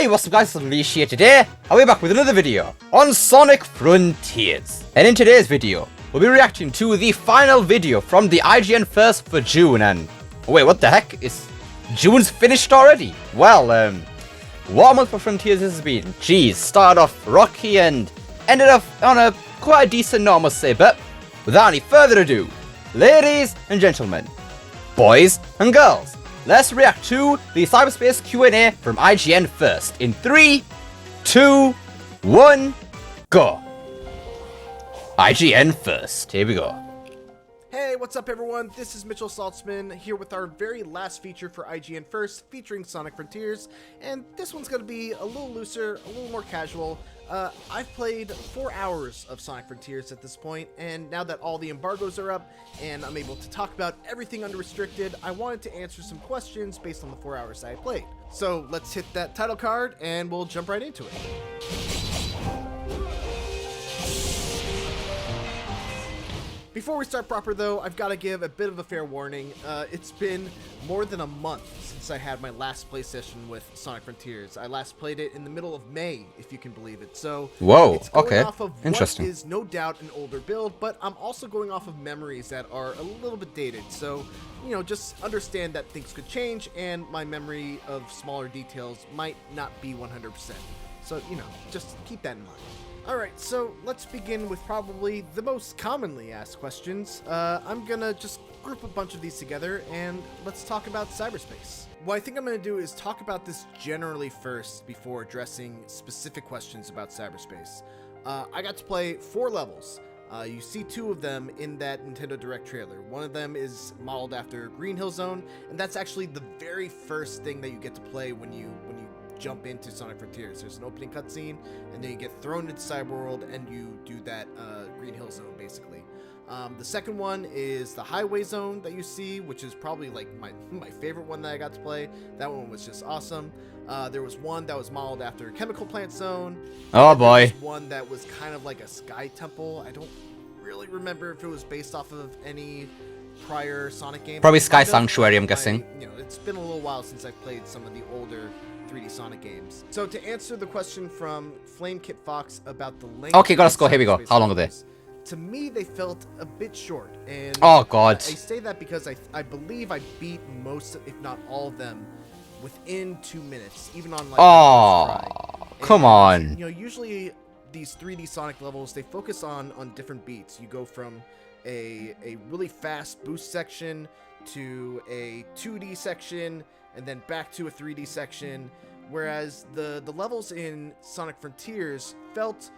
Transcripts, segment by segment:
Hey, what's up guys, it's Unleash here today, and we're back with another video on Sonic Frontiers. And in today's video, we'll be reacting to the final video from the IGN first for June, and... wait, what the heck? June's finished already? Well, what a month for Frontiers has been. Geez, started off rocky and ended up on a quite decent note, I must say, but without any further ado, ladies and gentlemen, boys and girls, let's react to the Cyberspace Q&A from IGN first. In 3, 2, 1, go. IGN first. Here we go. Hey, what's up everyone? This is Mitchell Saltzman here with our very last feature for IGN First, featuring Sonic Frontiers, and this one's going to be a little looser, a little more casual. I've played 4 hours of Sonic Frontiers at this point, and now that all the embargoes are up and I'm able to talk about everything unrestricted, I wanted to answer some questions based on the 4 hours I played. So let's hit that title card and we'll jump right into it. Before we start proper though, I've got to give a bit of a fair warning. It's been more than a month since I had my last play session with Sonic Frontiers. I last played it in the middle of May, if you can believe it. So whoa, it's going okay, off of interesting. What is no doubt an older build, but I'm also going off of memories that are a little bit dated. So, you know, just understand that things could change and my memory of smaller details might not be 100%. So, you know, just keep that in mind. Alright, so let's begin with probably the most commonly asked questions. I'm gonna just group a bunch of these together and let's talk about Cyberspace. What I think I'm gonna do is talk about this generally first before addressing specific questions about Cyberspace. I got to play 4 levels. You see 2 of them in that Nintendo Direct trailer. One of them is modeled after Green Hill Zone, and that's actually the very first thing that you get to play when you jump into Sonic Frontiers. There's an opening cutscene, and then you get thrown into Cyberworld, and you do that Green Hill Zone, basically. The second one is the Highway Zone that you see, which is probably like my favorite one that I got to play. That one was just awesome. There was one that was modeled after Chemical Plant Zone. Oh boy. There was one that was kind of like a Sky Temple. I don't really remember if it was based off of any prior Sonic game. Probably Sky Sanctuary, I'm guessing. You know, it's been a little while since I've played some of the older 3D Sonic games. So to answer the question from Flame Kit Fox about the length... Okay, let's go. Here we go. How long are they? To me, they felt a bit short. And oh god. I say that because I believe I beat most, if not all of them, within 2 minutes, even on like... oh, come on. You know, usually these 3D Sonic levels, they focus on different beats. You go from a really fast boost section to a 2D section, and then back to a 3D section, whereas the levels in Sonic Frontiers felt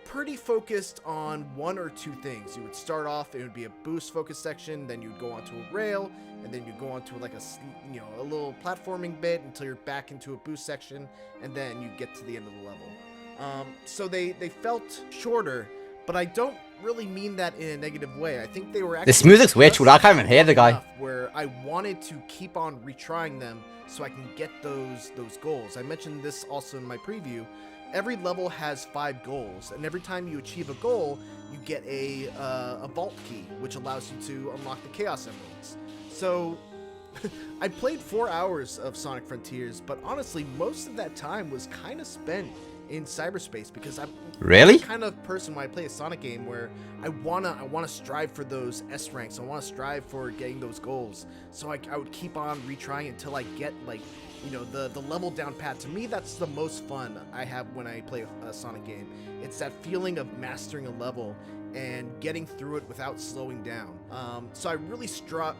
pretty focused on 1 or 2 things. You would start off, it would be a boost focused section, then you'd go onto a rail, and then you'd go onto like a little platforming bit until you're back into a boost section, and then you get to the end of the level. So they felt shorter, but I don't really mean that in a negative way. I think they were actually... this music's way too loud. I can't even hear the guy. Where I wanted to keep on retrying them so I can get those goals. I mentioned this also in my preview. Every level has 5 goals, and every time you achieve a goal, you get a vault key, which allows you to unlock the Chaos Emeralds. So I played 4 hours of Sonic Frontiers, but honestly, most of that time was kind of spent in Cyberspace, because I'm really the kind of person when I play a Sonic game where I wanna strive for those S ranks. I wanna strive for getting those goals. So I would keep on retrying until I get, like, you know, the level down pat. To me, that's the most fun I have when I play a Sonic game. It's that feeling of mastering a level and getting through it without slowing down. So I really strove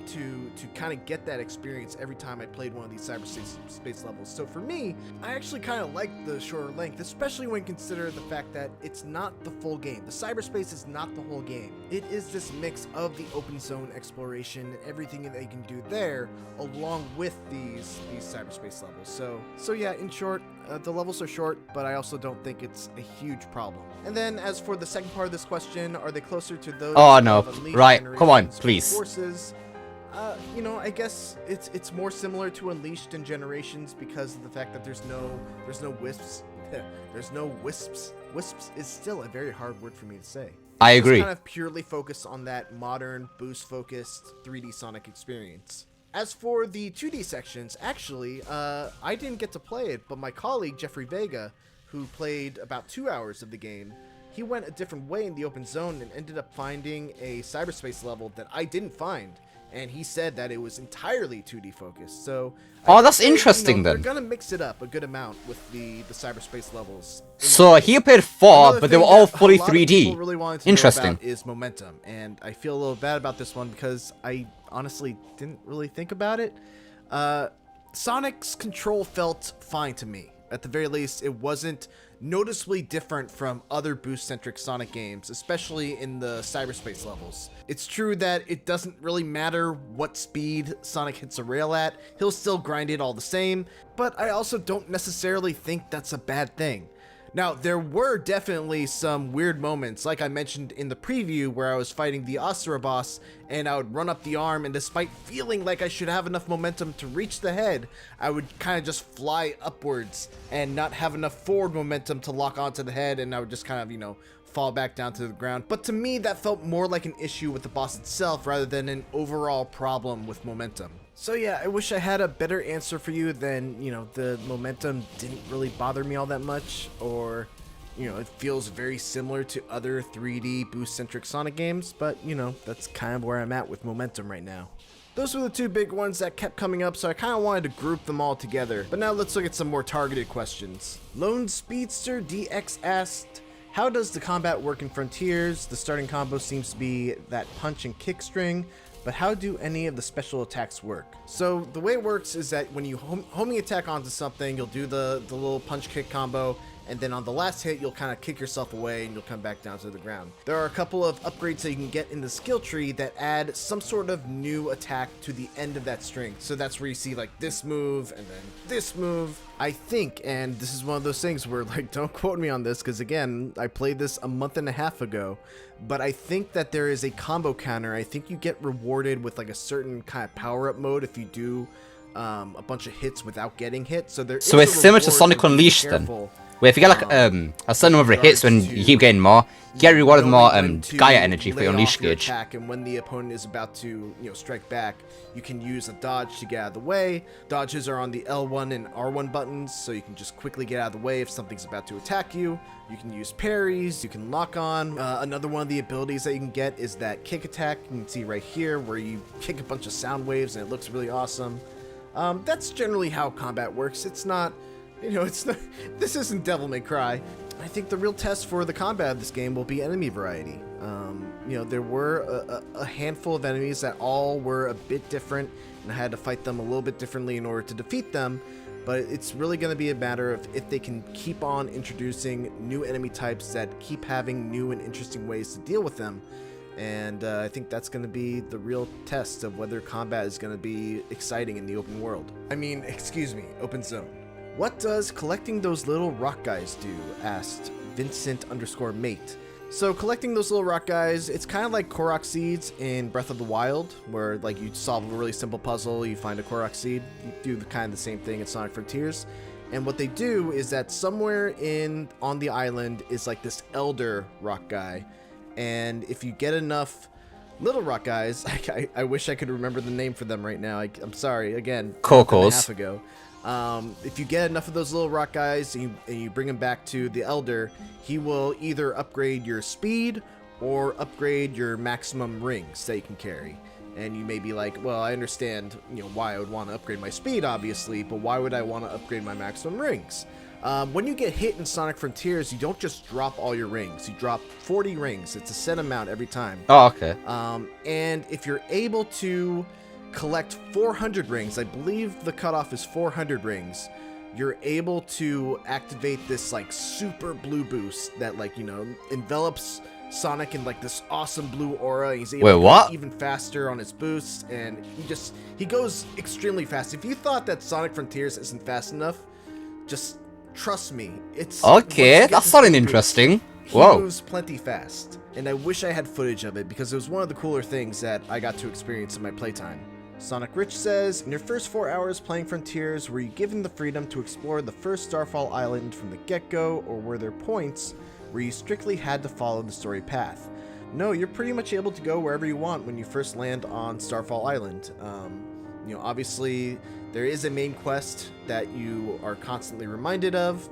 to kind of get that experience every time I played one of these Cyberspace levels. So for me, I actually kind of like the shorter length, especially when consider the fact that it's not the full game. The Cyberspace is not the whole game. It is this mix of the open zone exploration and everything that you can do there, along with these Cyberspace levels. So yeah, in short, the levels are short, but I also don't think it's a huge problem. And then as for the second part of this question, are they closer to those? Oh no, right, come on, please. Forces? You know, I guess it's more similar to Unleashed in Generations because of the fact that there's no wisps. There's no wisps. Wisps is still a very hard word for me to say. I agree. It's kind of purely focused on that modern, boost-focused 3D Sonic experience. As for the 2D sections, actually, I didn't get to play it, but my colleague Jeffrey Vega, who played about 2 hours of the game, he went a different way in the open zone and ended up finding a cyberspace level that I didn't find. And he said that it was entirely 2D focused. So, Oh, that's interesting then. They're gonna mix it up a good amount with the cyberspace levels. So he played 4, but they were all fully 3D. Really Interesting. Is momentum, and I feel a little bad about this one because I honestly didn't really think about it. Sonic's control felt fine to me. At the very least, it wasn't noticeably different from other boost-centric Sonic games, especially in the cyberspace levels. It's true that it doesn't really matter what speed Sonic hits a rail at, he'll still grind it all the same, but I also don't necessarily think that's a bad thing. Now, there were definitely some weird moments, like I mentioned in the preview, where I was fighting the Asura boss, and I would run up the arm, and despite feeling like I should have enough momentum to reach the head, I would kind of just fly upwards and not have enough forward momentum to lock onto the head, and I would just kind of, fall back down to the ground. But to me, that felt more like an issue with the boss itself rather than an overall problem with momentum. So yeah, I wish I had a better answer for you than, the momentum didn't really bother me all that much, or, it feels very similar to other 3D boost-centric Sonic games, but, that's kind of where I'm at with momentum right now. Those were the two big ones that kept coming up, so I kind of wanted to group them all together. But now let's look at some more targeted questions. Lone Speedster DX asked, how does the combat work in Frontiers? The starting combo seems to be that punch and kick string, but how do any of the special attacks work? So the way it works is that when you homing attack onto something, you'll do the little punch kick combo, and then on the last hit, you'll kind of kick yourself away and you'll come back down to the ground. There are a couple of upgrades that you can get in the skill tree that add some sort of new attack to the end of that string. So that's where you see like this move and then this move. I think, and this is one of those things where don't quote me on this because again, I played this a month and a half ago, but I think that there is a combo counter. I think you get rewarded with like a certain kind of power up mode if you do a bunch of hits without getting hit. So it's similar to Sonic Unleashed then. Where if you get like a certain number of hits when you keep getting more, you get rewarded more Gaia energy for your Unleash gauge. Attack, and when the opponent is about to strike back, you can use a dodge to get out of the way. Dodges are on the L1 and R1 buttons, so you can just quickly get out of the way if something's about to attack you. You can use parries, you can lock on. Another one of the abilities that you can get is that kick attack. You can see right here where you kick a bunch of sound waves and it looks really awesome. That's generally how combat works. It's not... this isn't Devil May Cry. I think the real test for the combat of this game will be enemy variety. There were a handful of enemies that all were a bit different, and I had to fight them a little bit differently in order to defeat them, but it's really going to be a matter of if they can keep on introducing new enemy types that keep having new and interesting ways to deal with them. And I think that's going to be the real test of whether combat is going to be exciting in the open world. Open zone. What does collecting those little rock guys do? Asked Vincent_mate. So collecting those little rock guys, it's kind of like Korok seeds in Breath of the Wild, where you solve a really simple puzzle, you find a Korok seed. You do kind of the same thing in Sonic Frontiers. And what they do is that somewhere on the island is like this elder rock guy. And if you get enough little rock guys, I wish I could remember the name for them right now. I'm sorry, again, Cocos. Half ago. If you get enough of those little rock guys and you bring them back to the Elder, he will either upgrade your speed or upgrade your maximum rings that you can carry. And you may be like, well, I understand, why I would want to upgrade my speed, obviously, but why would I want to upgrade my maximum rings? When you get hit in Sonic Frontiers, you don't just drop all your rings. You drop 40 rings. It's a set amount every time. Oh, okay. And if you're able to collect 400 rings, I believe the cutoff is 400 rings, you're able to activate this super blue boost that envelops Sonic in this awesome blue aura. He's able to go even faster on his boosts, and he goes extremely fast. If you thought that Sonic Frontiers isn't fast enough, just trust me, it's okay. That's something interesting. He moves plenty fast, and I wish I had footage of it because it was one of the cooler things that I got to experience in my playtime. Sonic Rich says, in your first 4 hours playing Frontiers, were you given the freedom to explore the first Starfall Island from the get-go, or were there points where you strictly had to follow the story path? No, you're pretty much able to go wherever you want when you first land on Starfall Island. You know, obviously there is a main quest that you are constantly reminded of,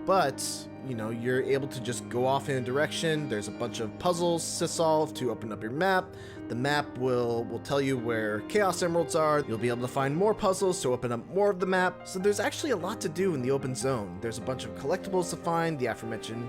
but you know, you're able to just go off in a direction. There's a bunch of puzzles to solve to open up your map. The map will tell you where Chaos Emeralds are. You'll be able to find more puzzles to open up more of the map. So there's actually a lot to do in the open zone. There's a bunch of collectibles to find, the aforementioned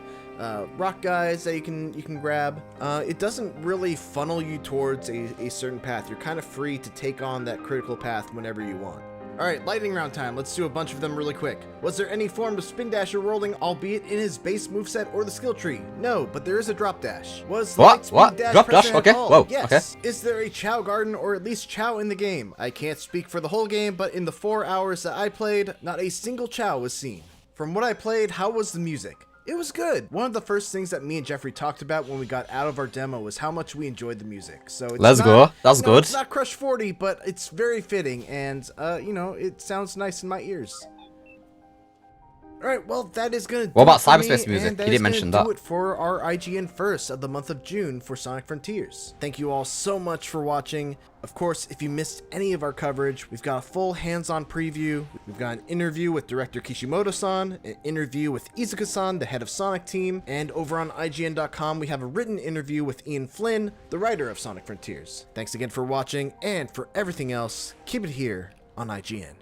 rock guys that you can grab. It doesn't really funnel you towards a certain path. You're kind of free to take on that critical path whenever you want. Alright, lightning round time. Let's do a bunch of them really quick. Was there any form of spin dash or rolling, albeit in his base moveset or the skill tree? No, but there is a drop dash. Was what? Dash Drop dash? Okay. Whoa. Yes. Okay. Is there a Chow Garden or at least Chow in the game? I can't speak for the whole game, but in the 4 hours that I played, not a single Chow was seen. From what I played, how was the music? It was good. One of the first things that me and Jeffrey talked about when we got out of our demo was how much we enjoyed the music. So it's Let's go. That's good. It's not Crush 40, but it's very fitting, and you know, it sounds nice in my ears. Alright, well, that is going to do What about it for Cyberspace me, music? and You didn't mention that. do it for our IGN first of the month of June for Sonic Frontiers. Thank you all so much for watching. Of course, if you missed any of our coverage, we've got a full hands-on preview. We've got an interview with director Kishimoto-san, an interview with Izuka-san, the head of Sonic Team, and over on IGN.com, we have a written interview with Ian Flynn, the writer of Sonic Frontiers. Thanks again for watching, and for everything else, keep it here on IGN.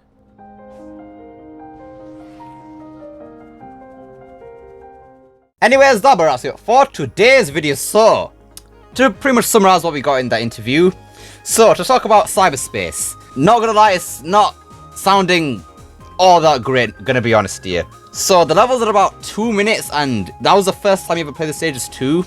Anyways, that's it for today's video. So, to pretty much summarize what we got in that interview. So, to talk about Cyberspace. Not gonna lie, it's not sounding all that great, gonna be honest here. So, the levels are about 2 minutes, and that was the first time you ever played the stages 2.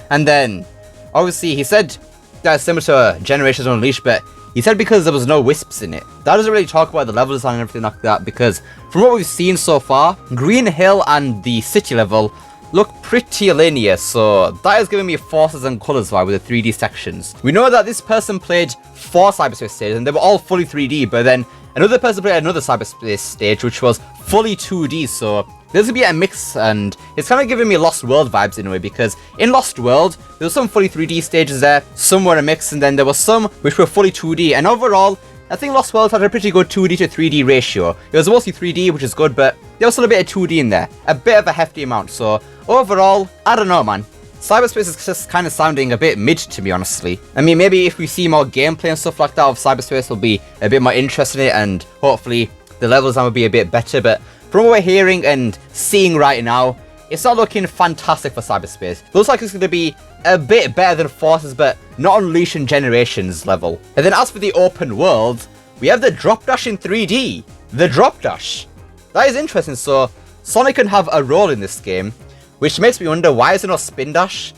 And then, obviously, he said that's similar to Generations Unleashed, but he said because there was no wisps in it. That doesn't really talk about the level design and everything like that, because from what we've seen so far, Green Hill and the city level look pretty linear, so that is giving me a forces and colors vibe with the 3D sections. We know that this person played 4 Cyberspace stages and they were all fully 3D, but then another person played another Cyberspace stage which was fully 2D, so there's gonna be a mix, and it's kind of giving me Lost World vibes in a way, because in Lost World there were some fully 3D stages there, some were a mix, and then there were some which were fully 2D, and overall I think Lost World had a pretty good 2D to 3D ratio. It was mostly 3D, which is good, but there was still a bit of 2D in there. A bit of a hefty amount, so overall, I don't know, man. Cyberspace is just kind of sounding a bit mid, to be honestly. I mean, maybe if we see more gameplay and stuff like that of Cyberspace, we'll be a bit more interested in it, and hopefully the level design will be a bit better, but from what we're hearing and seeing right now, it's not looking fantastic for Cyberspace. Looks like it's going to be a bit better than Forces, but not Unleashing Generations level. And then as for the open world, we have the drop dash in 3D. The drop dash. That is interesting, so Sonic can have a role in this game, which makes me wonder, why is there no spin dash?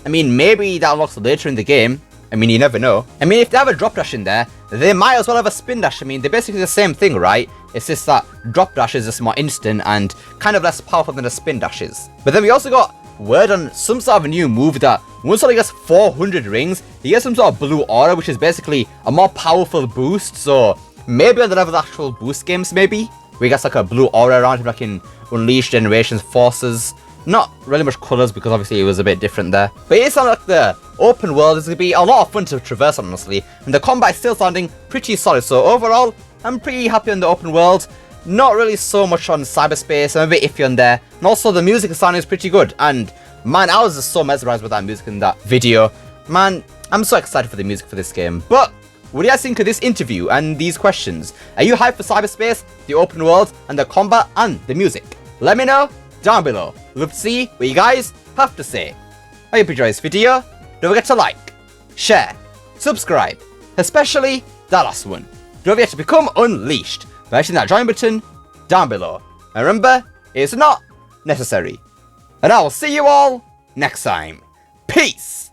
I mean, maybe that unlocks later in the game. I mean, you never know. I mean, if they have a drop dash in there, they might as well have a spin dash. I mean, they're basically the same thing, right? It's just that drop dash is just more instant and kind of less powerful than a spin dash is. But then we also got word on some sort of a new move that once Sonic gets 400 rings, he gets some sort of blue aura, which is basically a more powerful boost. So maybe on the level of actual boost games, maybe we get like a blue aura around him, like in Unleashed Generations Forces. Not really much colours, because obviously it was a bit different there. But it sounds like the open world is going to be a lot of fun to traverse, honestly. And the combat is still sounding pretty solid. So overall, I'm pretty happy on the open world. Not really so much on Cyberspace. I'm a bit iffy on there. And also the music sound is pretty good. And man, I was just so mesmerised with that music in that video. Man, I'm so excited for the music for this game. But what do you guys think of this interview and these questions? Are you hyped for Cyberspace, the open world, and the combat and the music? Let me know down below. Love to see what you guys have to say. I hope you enjoyed this video. Don't forget to like, share, subscribe, especially that last one. Don't forget to become unleashed by hitting that join button down below. And remember, it's not necessary. And I will see you all next time. Peace!